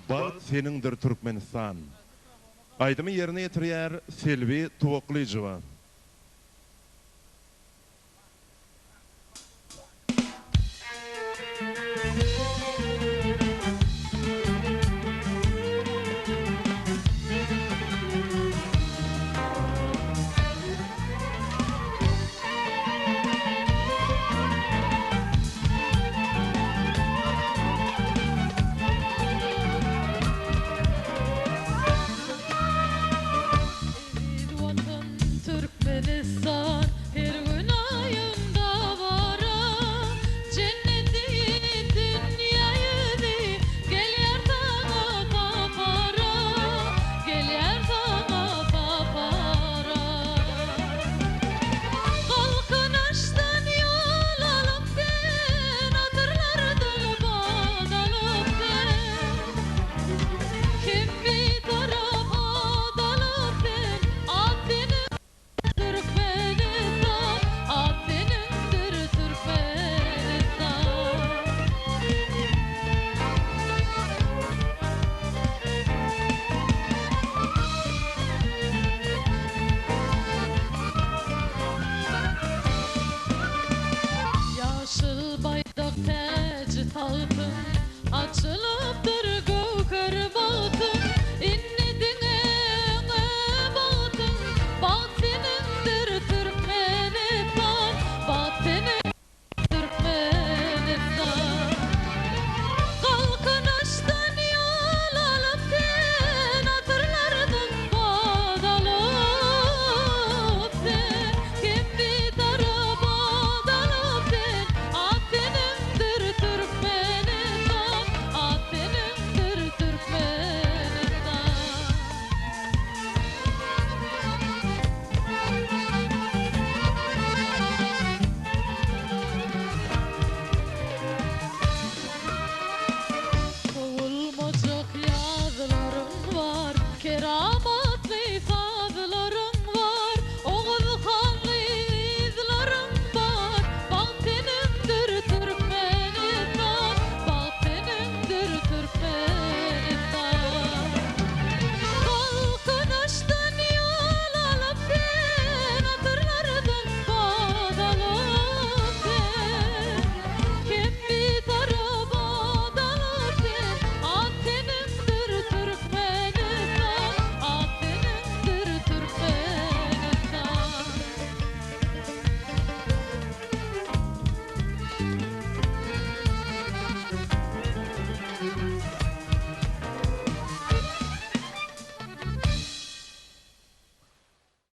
Bal senindir Türkmenistan. Aydımı yerine getiriyer Selvi Tuvoklyjova. Türkmenistan her gün ayında varam cenneti dünyayı di gel yartana papara gel yartana papara kalkın aştan yol alıp den atırlardan bağdalıp den kim bir tarafa dalıp den at beni Türkmenistan, ad benimdir Türkmenistan. Yaşıl bayrak tacı tağdım, açılır